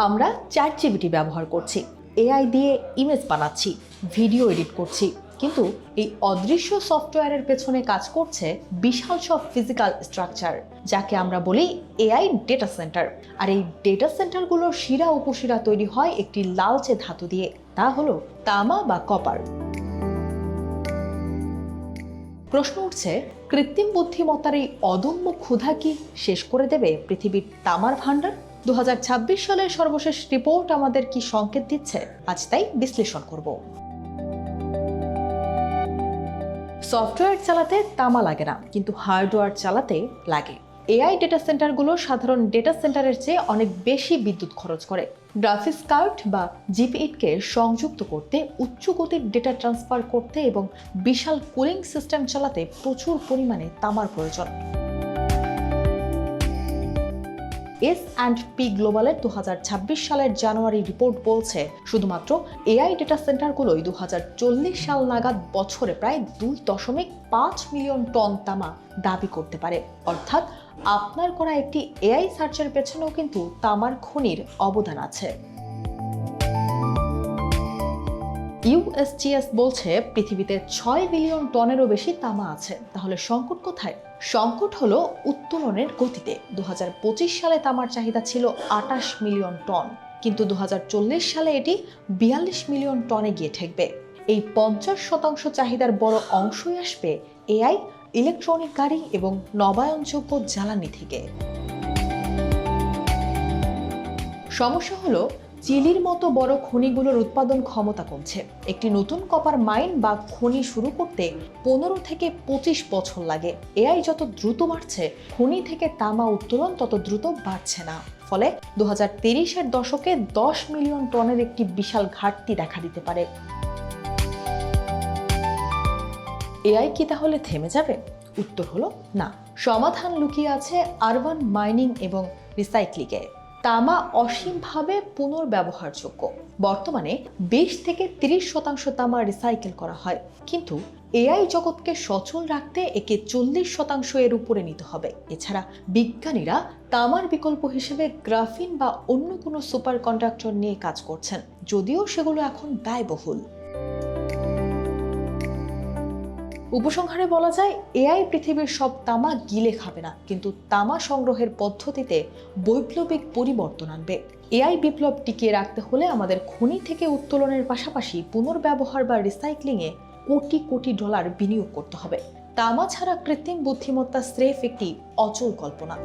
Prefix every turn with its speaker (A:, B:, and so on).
A: আমরা চ্যাটজিপিটি ব্যবহার করছি, এআই দিয়ে ইমেজ বানাচ্ছি, ভিডিও এডিট করছি, কিন্তু এই অদৃশ্য সফটওয়্যারের পেছনে কাজ করছে বিশাল সব ফিজিক্যাল স্ট্রাকচার, যাকে আমরা বলি এআই ডেটা সেন্টার। আর এই ডেটা সেন্টারগুলোর শিরা উপশিরা তৈরি হয় একটি লালচে ধাতু দিয়ে, তা হলো তামা বা কপার। প্রশ্ন উঠছে, কৃত্রিম বুদ্ধিমত্তার এই অদম্য ক্ষুধা কি শেষ করে দেবে পৃথিবীর তামার ভাণ্ডার? 2026 সালের সর্বশেষ রিপোর্ট আমাদের কি সংকেত দিচ্ছে? আজ তাই বিশ্লেষণ করব। সফটওয়্যার চালাতে তামা লাগে না, কিন্তু হার্ডওয়্যার চালাতে লাগে। এআই ডেটা সেন্টারগুলো সাধারণ ডেটা সেন্টারের চেয়ে অনেক বেশি বিদ্যুৎ খরচ করে। গ্রাফিক্স কার্ড বা জিপিইউকে সংযুক্ত করতে, উচ্চ গতির ডেটা ট্রান্সফার করতে এবং বিশাল কুলিং সিস্টেম চালাতে প্রচুর পরিমাণে তামার প্রয়োজন। S&P গ্লোবালের 2026 সালের জানুয়ারি রিপোর্ট বলছে, শুধুমাত্র এআই ডেটা সেন্টারগুলোই 2040 সাল নাগাদ বছরে প্রায় 2.5 মিলিয়ন টন তামা দাবি করতে পারে। অর্থাৎ আপনার করা একটি এআই সার্চের পেছনেও কিন্তু তামার খনির অবদান আছে। USGS বলছে পৃথিবীতে 6 বিলিয়ন টনেরও বেশি তামা আছে। তাহলে সংকট কোথায়? সংকট হলো উত্তোলনের গতিতে। 2025 সালে তামার চাহিদা ছিল 28 মিলিয়ন টন, কিন্তু 2040 সালে এটি 42 মিলিয়ন টনে গিয়ে ঠেকবে। এই 50% চাহিদার বড় অংশই আসবে এআই, ইলেকট্রনিক গাড়ি এবং নবায়নযোগ্য জ্বালানি থেকে। সমস্যা হলো, চিলির মতো বড় খনিগুলোর উৎপাদন ক্ষমতা কমছে। একটি নতুন কপার মাইন বা খনি শুরু করতে 15 থেকে 25 বছর লাগে। এআই যত দ্রুত বাড়ছে, খনি থেকে তামা উত্তোলন তত দ্রুত বাড়ছে না। ফলে 2030-এর দশকে 10 মিলিয়ন টনের একটি বিশাল ঘাটতি দেখা দিতে পারে। এআই কি তাহলে থেমে যাবে? উত্তর হলো না। সমাধান লুকিয়ে আছে আরবান মাইনিং এবং রিসাইক্লিংয়ে। তামা অসীমভাবে পুনর্ব্যবহারযোগ্য। বর্তমানে 20 থেকে 30% তামা রিসাইকেল করা হয়, কিন্তু এআই জগৎকে সচল রাখতে একে 40% এর উপরে নিতে হবে। এছাড়া বিজ্ঞানীরা তামার বিকল্প হিসেবে গ্রাফিন বা অন্য কোনো সুপার কন্ডাক্টর নিয়ে কাজ করছেন, যদিও সেগুলো এখন ব্যয়বহুল। উপসংহারে বলা যায়, এআই পৃথিবীর সব তামা গিলে খাবে না, কিন্তু তামা সংগ্রহের পদ্ধতিতে বৈপ্লবিক পরিবর্তন আনবে। এআই বিপ্লব টিকিয়ে রাখতে হলে আমাদের খনি থেকে উত্তোলনের পাশাপাশি পুনর্ব্যবহার বা রিসাইক্লিংয়ে কোটি কোটি ডলার বিনিয়োগ করতে হবে। তামা ছাড়া কৃত্রিম বুদ্ধিমত্তা স্রেফ একটি অচল কল্পনা।